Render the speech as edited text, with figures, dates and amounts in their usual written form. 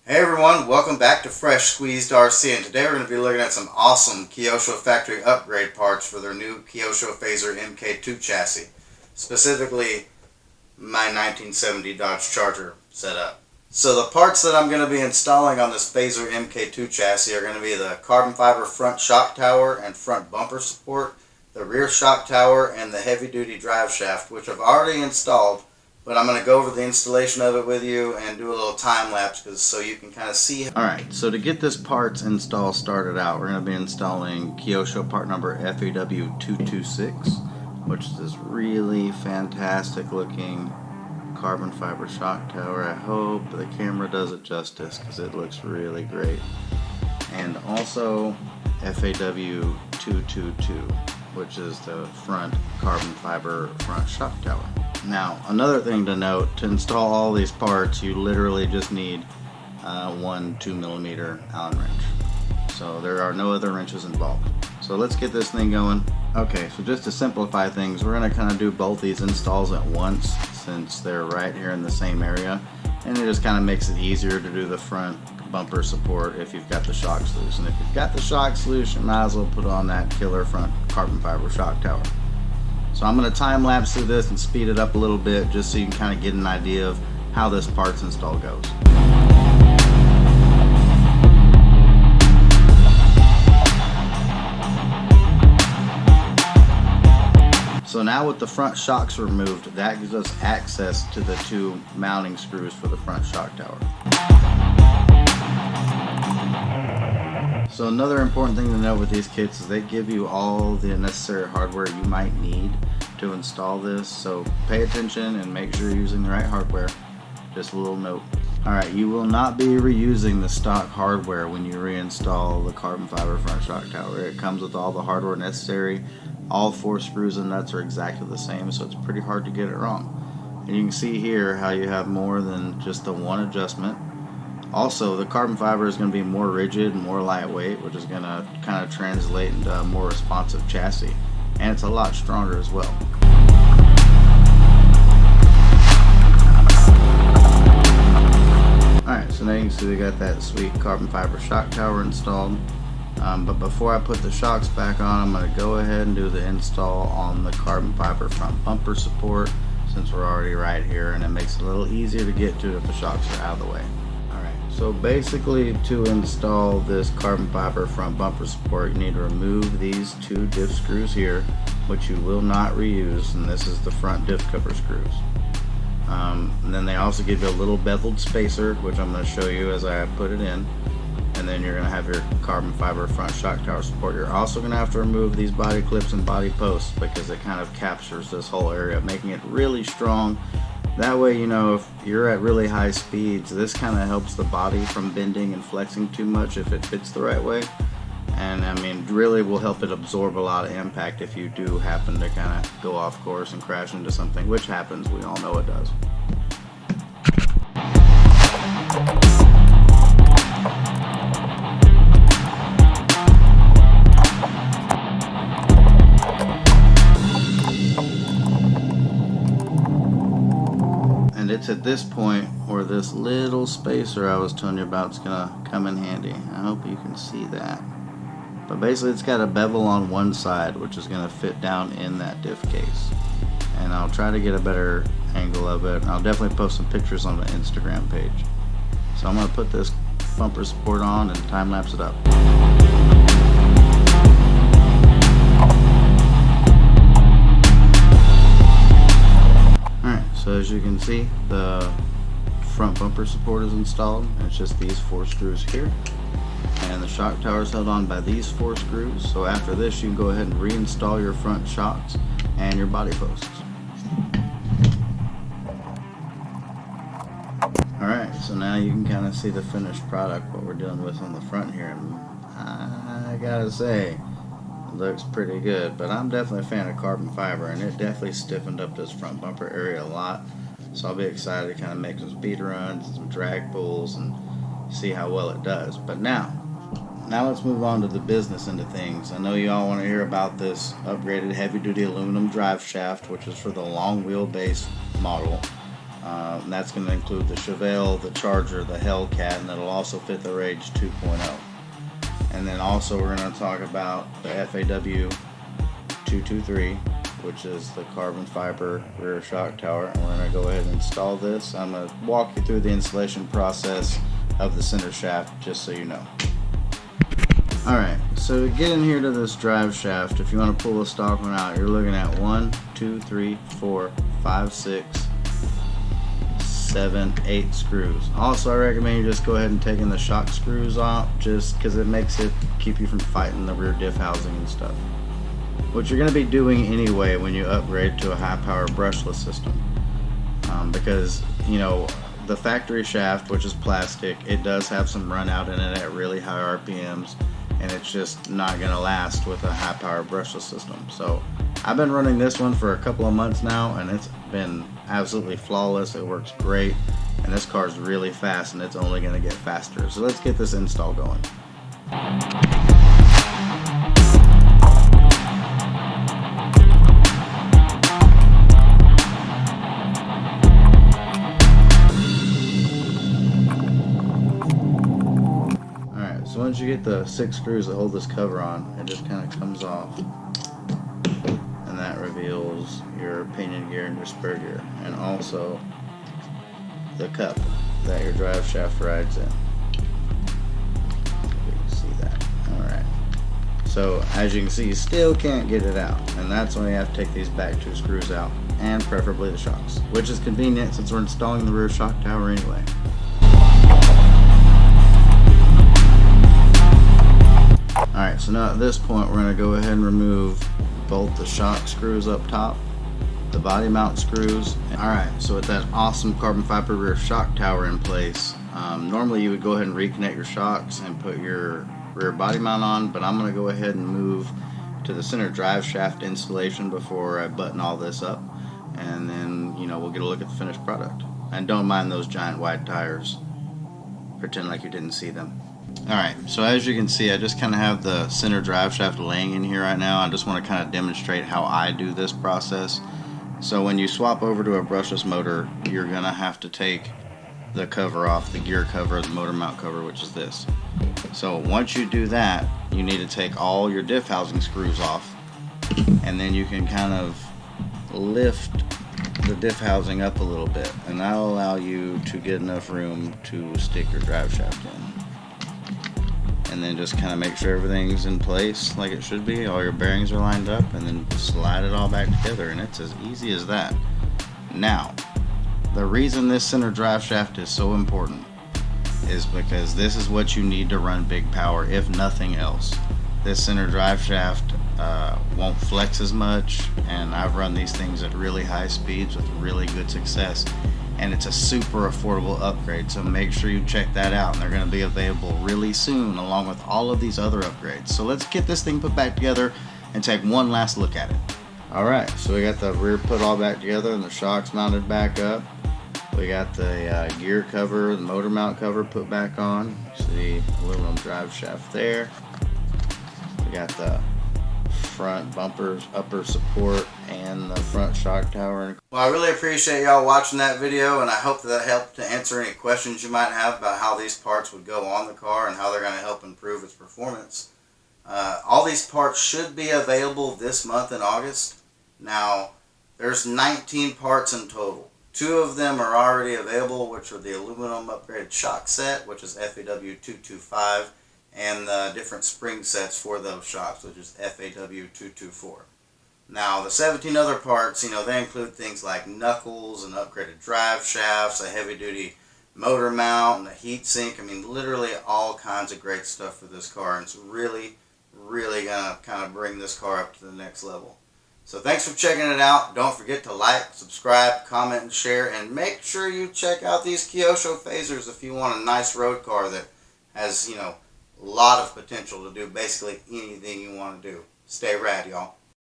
Hey everyone, welcome back to Fresh Squeezed RC, and today we're going to be looking at some awesome Kyosho Factory upgrade parts for their new Kyosho Fazer MK2 chassis, specifically my 1970 Dodge Charger setup. So the parts that I'm going to be installing on this Fazer MK2 chassis are going to be the carbon fiber front shock tower and front bumper support, the rear shock tower, and the heavy duty drive shaft, which I've already installed. But I'm going to go over the installation of it with you and do a little time lapse so you can kind of see. Alright, so to get this parts install started out, we're going to be installing Kyosho part number FAW226, which is this really fantastic looking carbon fiber shock tower. I hope the camera does it justice because it looks really great. And also FAW222, which is the front carbon fiber front shock tower. Now, another thing to note, to install all these parts, you literally just need one 2mm Allen wrench. So there are no other wrenches involved. So let's get this thing going. Okay, so just to simplify things, we're going to kind of do both these installs at once since they're right here in the same area. And it just kind of makes it easier to do the front bumper support if you've got the shocks loose. And if you've got the shocks loose, you might as well put on that killer front carbon fiber shock tower. So I'm going to time lapse through this and speed it up a little bit just so you can kind of get an idea of how this parts install goes. So now with the front shocks removed, that gives us access to the two mounting screws for the front shock tower. So another important thing to note with these kits is they give you all the necessary hardware you might need to install this, so pay attention and make sure you're using the right hardware. Just a little note. Alright, you will not be reusing the stock hardware when you reinstall the carbon fiber front shock tower. It comes with all the hardware necessary. All 4 screws and nuts are exactly the same, so it's pretty hard to get it wrong. And you can see here how you have more than just the one adjustment. Also, the carbon fiber is going to be more rigid and more lightweight, which is going to kind of translate into a more responsive chassis. And it's a lot stronger as well. Alright, so now you can see we got that sweet carbon fiber shock tower installed. But before I put the shocks back on, I'm going to go ahead and do the install on the carbon fiber front bumper support, since we're already right here, and it makes it a little easier to get to if the shocks are out of the way. So basically, to install this carbon fiber front bumper support, you need to remove these 2 diff screws here, which you will not reuse, and this is the front diff cover screws. And then they also give you a little beveled spacer, which I'm going to show you as I put it in. And then you're going to have your carbon fiber front shock tower support. You're also going to have to remove these body clips and body posts because it kind of captures this whole area, making it really strong. That way, you know, if you're at really high speeds, this kind of helps the body from bending and flexing too much if it fits the right way. And I mean, really will help it absorb a lot of impact if you do happen to kind of go off course and crash into something, which happens, we all know it does. It's at this point where this little spacer I was telling you about is going to come in handy. I hope you can see that. But basically it's got a bevel on one side which is going to fit down in that diff case. And I'll try to get a better angle of it. I'll definitely post some pictures on the Instagram page. So I'm going to put this bumper support on and time lapse it up. So as you can see, the front bumper support is installed, and it's just these 4 screws here. And the shock tower is held on by these 4 screws. So after this, you can go ahead and reinstall your front shocks and your body posts. Alright, so now you can kind of see the finished product, what we're dealing with on the front here. And I gotta say, it looks pretty good, but I'm definitely a fan of carbon fiber, and it definitely stiffened up this front bumper area a lot. So I'll be excited to kind of make some speed runs and some drag pulls and see how well it does. But now let's move on to the business end of things. I know you all want to hear about this upgraded heavy duty aluminum drive shaft, which is for the long wheelbase model. And that's going to include the Chevelle, the Charger, the Hellcat, and it'll also fit the Rage 2.0. And then also we're going to talk about the FAW 223, which is the carbon fiber rear shock tower. And we're going to go ahead and install this. I'm going to walk you through the installation process of the center shaft, just so you know. Alright, so to get in here to this drive shaft, if you want to pull the stock one out, you're looking at 1, 2, 3, 4, 5, 6, 7, 8 screws. Also, I recommend you just go ahead and taking the shock screws off, just because it makes it keep you from fighting the rear diff housing and stuff. What you're going to be doing anyway when you upgrade to a high power brushless system, because you know the factory shaft, which is plastic, it does have some run out in it at really high RPMs, and it's just not going to last with a high power brushless system. So I've been running this one for a couple of months now, and it's been absolutely flawless. It works great, and this car is really fast, and it's only going to get faster. So let's get this install going. So once you get the 6 screws that hold this cover on, it just kind of comes off, and that reveals your pinion gear and your spur gear, and also the cup that your drive shaft rides in. You can see that. Alright, so as you can see, you still can't get it out, and that's when you have to take these back 2 screws out, and preferably the shocks, which is convenient since we're installing the rear shock tower anyway. Alright, so now at this point we're going to go ahead and remove both the shock screws up top, the body mount screws. Alright, so with that awesome carbon fiber rear shock tower in place, normally you would go ahead and reconnect your shocks and put your rear body mount on, but I'm going to go ahead and move to the center drive shaft installation before I button all this up, and then we'll get a look at the finished product. And don't mind those giant wide tires, pretend like you didn't see them. Alright, so as you can see, I just kind of have the center drive shaft laying in here right now. I just want to kind of demonstrate how I do this process. So when you swap over to a brushless motor, you're going to have to take the cover off, the gear cover, the motor mount cover, which is this. So once you do that, you need to take all your diff housing screws off, and then you can kind of lift the diff housing up a little bit, and that'll allow you to get enough room to stick your drive shaft in. And then just kind of make sure everything's in place like it should be, all your bearings are lined up, and then slide it all back together, and it's as easy as that. Now, the reason this center drive shaft is so important is because this is what you need to run big power, if nothing else. This center drive shaft won't flex as much, and I've run these things at really high speeds with really good success, and it's a super affordable upgrade, so make sure you check that out, and they're going to be available really soon along with all of these other upgrades. So let's get this thing put back together and take one last look at it. Alright, so we got the rear put all back together and the shocks mounted back up. We got the gear cover, the motor mount cover put back on. You see the aluminum drive shaft there. We got the front bumpers, upper support, and the front shock tower. Well, I really appreciate y'all watching that video, and I hope that helped to answer any questions you might have about how these parts would go on the car and how they're going to help improve its performance. All these parts should be available this month in August. Now, there's 19 parts in total. 2 of them are already available, which are the aluminum upgraded shock set, which is FAW 225, and the different spring sets for those shocks, which is FAW 224. Now, the 17 other parts, they include things like knuckles and upgraded drive shafts, a heavy-duty motor mount, and a heat sink. I mean, literally all kinds of great stuff for this car, and it's really going to kind of bring this car up to the next level. So thanks for checking it out. Don't forget to like, subscribe, comment, and share, and make sure you check out these Kyosho Fazers if you want a nice road car that has, a lot of potential to do basically anything you want to do. Stay rad, y'all.